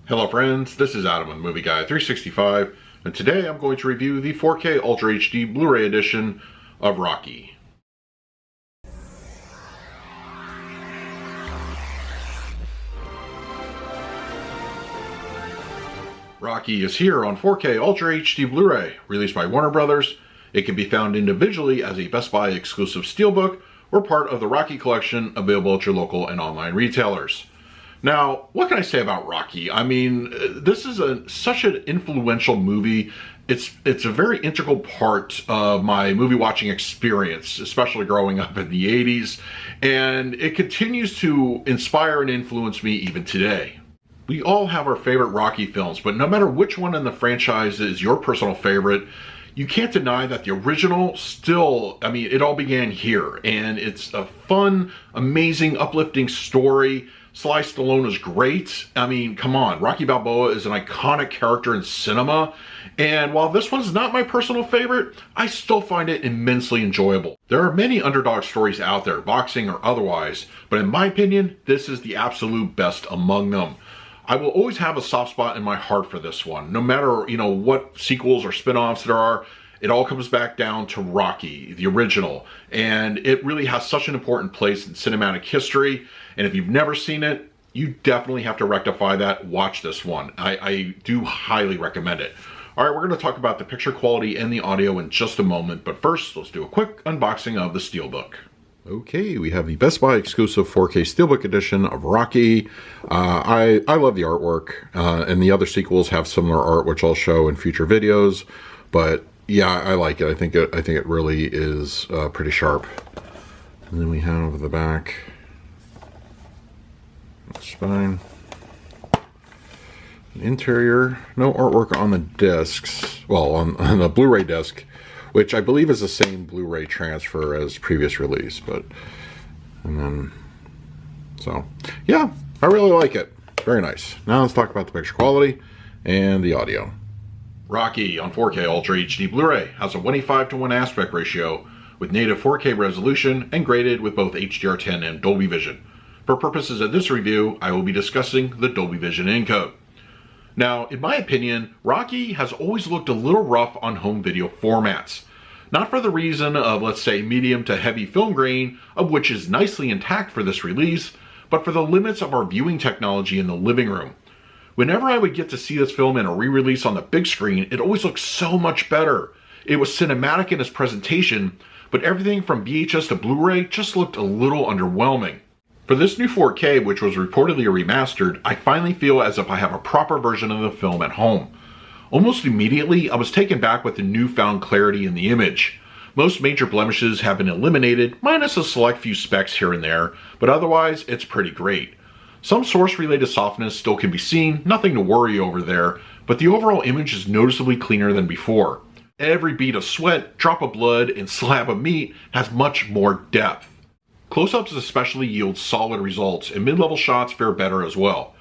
Hello friends, this is Adam with Movie Guy 365, and today I'm going to review the 4K Ultra HD Blu-ray edition of Rocky. Rocky is here on 4K Ultra HD Blu-ray, released by Warner Brothers. It can be found individually as a Best Buy exclusive steelbook or part of the Rocky collection available at your local and online retailers. Now, what can I say about Rocky? I mean, this is such an influential movie. It's a very integral part of my movie watching experience, especially growing up in the 80s, and it continues to inspire and influence me even today. We all have our favorite Rocky films, but no matter which one in the franchise is your personal favorite, you can't deny that the original still, it all began here, and it's a fun, amazing, uplifting story. Sly Stallone is great. Come on, Rocky Balboa is an iconic character in cinema, and while this one's not my personal favorite, I still find it immensely enjoyable. There are many underdog stories out there, boxing or otherwise, but in my opinion, this is the absolute best among them. I will always have a soft spot in my heart for this one. No matter, what sequels or spin-offs there are, it all comes back down to Rocky, the original. And it really has such an important place in cinematic history. And if you've never seen it, you definitely have to rectify that. Watch this one. I do highly recommend it. All right, we're going to talk about the picture quality and the audio in just a moment. But first, let's do a quick unboxing of the Steelbook. Okay, we have the Best Buy exclusive 4K Steelbook edition of Rocky. I love the artwork, and the other sequels have similar art, which I'll show in future videos. But yeah, I like it. I think it really is pretty sharp. And then we have the back spine, interior. No artwork on the discs. Well, on the Blu-ray disc, which I believe is the same Blu-ray transfer as previous release, so yeah, I really like it. Very nice. Now let's talk about the picture quality and the audio. Rocky on 4K Ultra HD Blu-ray has a 1:5:1 aspect ratio with native 4K resolution and graded with both HDR10 and Dolby Vision. For purposes of this review, I will be discussing the Dolby Vision encode. Now, in my opinion, Rocky has always looked a little rough on home video formats. Not for the reason of, let's say, medium to heavy film grain, of which is nicely intact for this release, but for the limits of our viewing technology in the living room. Whenever I would get to see this film in a re-release on the big screen, it always looked so much better. It was cinematic in its presentation, but everything from VHS to Blu-ray just looked a little underwhelming. For this new 4K, which was reportedly remastered, I finally feel as if I have a proper version of the film at home. Almost immediately, I was taken back with the newfound clarity in the image. Most major blemishes have been eliminated, minus a select few specks here and there, but otherwise, it's pretty great. Some source-related softness still can be seen, nothing to worry over there, but the overall image is noticeably cleaner than before. Every bead of sweat, drop of blood, and slab of meat has much more depth. Close-ups especially yield solid results, and mid-level shots fare better as well.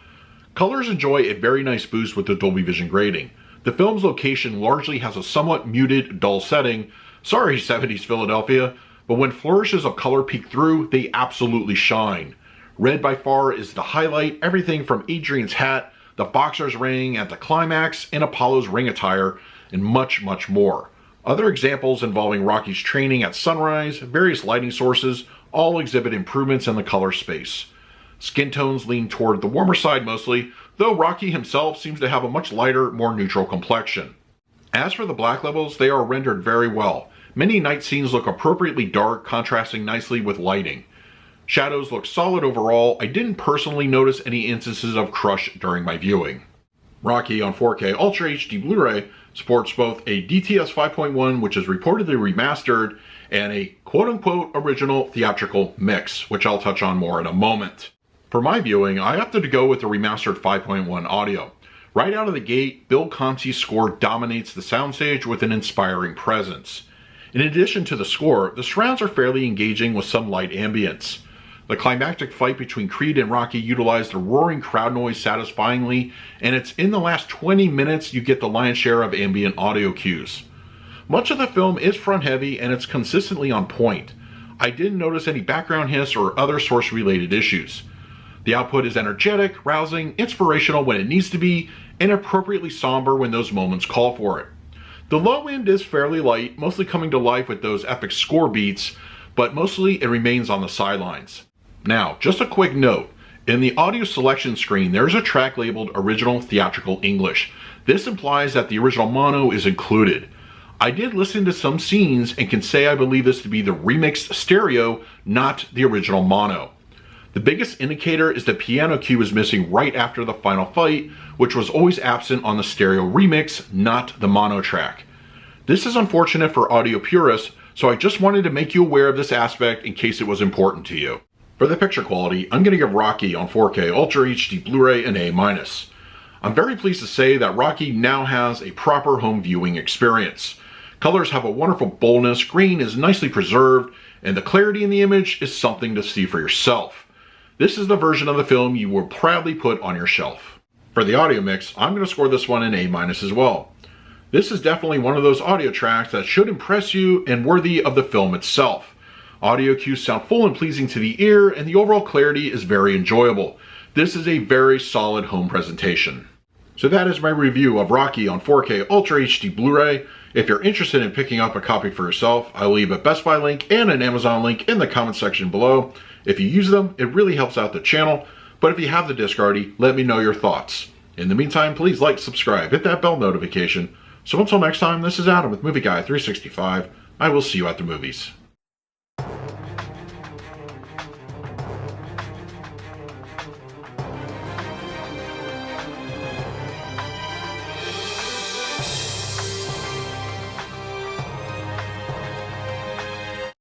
Colors enjoy a very nice boost with the Dolby Vision grading. The film's location largely has a somewhat muted, dull setting. Sorry, 70s Philadelphia, but when flourishes of color peek through, they absolutely shine. Red by far is the highlight, everything from Adrian's hat, the boxer's ring at the climax, and Apollo's ring attire, and much, much more. Other examples involving Rocky's training at sunrise, various lighting sources, all exhibit improvements in the color space. Skin tones lean toward the warmer side mostly, though Rocky himself seems to have a much lighter, more neutral complexion. As for the black levels, they are rendered very well. Many night scenes look appropriately dark, contrasting nicely with lighting. Shadows look solid overall. I didn't personally notice any instances of crush during my viewing. Rocky on 4K Ultra HD Blu-ray supports both a DTS 5.1, which is reportedly remastered, and a quote-unquote original theatrical mix, which I'll touch on more in a moment. For my viewing, I opted to go with the remastered 5.1 audio. Right out of the gate, Bill Conti's score dominates the soundstage with an inspiring presence. In addition to the score, the surrounds are fairly engaging with some light ambience. The climactic fight between Creed and Rocky utilized the roaring crowd noise satisfyingly, and it's in the last 20 minutes you get the lion's share of ambient audio cues. Much of the film is front heavy and it's consistently on point. I didn't notice any background hiss or other source related issues. The output is energetic, rousing, inspirational when it needs to be, and appropriately somber when those moments call for it. The low end is fairly light, mostly coming to life with those epic score beats, but mostly it remains on the sidelines. Now, just a quick note. In the audio selection screen, there's a track labeled Original Theatrical English. This implies that the original mono is included. I did listen to some scenes and can say I believe this to be the remixed stereo, not the original mono. The biggest indicator is the piano cue is missing right after the final fight, which was always absent on the stereo remix, not the mono track. This is unfortunate for audio purists, so I just wanted to make you aware of this aspect in case it was important to you. For the picture quality, I'm going to give Rocky on 4K Ultra HD Blu-ray an A-. I'm very pleased to say that Rocky now has a proper home viewing experience. Colors have a wonderful boldness, green is nicely preserved, and the clarity in the image is something to see for yourself. This is the version of the film you will proudly put on your shelf. For the audio mix, I'm going to score this one an A- as well. This is definitely one of those audio tracks that should impress you and worthy of the film itself. Audio cues sound full and pleasing to the ear, and the overall clarity is very enjoyable. This is a very solid home presentation. So that is my review of Rocky on 4K Ultra HD Blu-ray. If you're interested in picking up a copy for yourself, I'll leave a Best Buy link and an Amazon link in the comment section below. If you use them, it really helps out the channel, but if you have the disc already, let me know your thoughts. In the meantime, please like, subscribe, hit that bell notification. So until next time, this is Adam with Movie Guy 365. I will see you at the movies.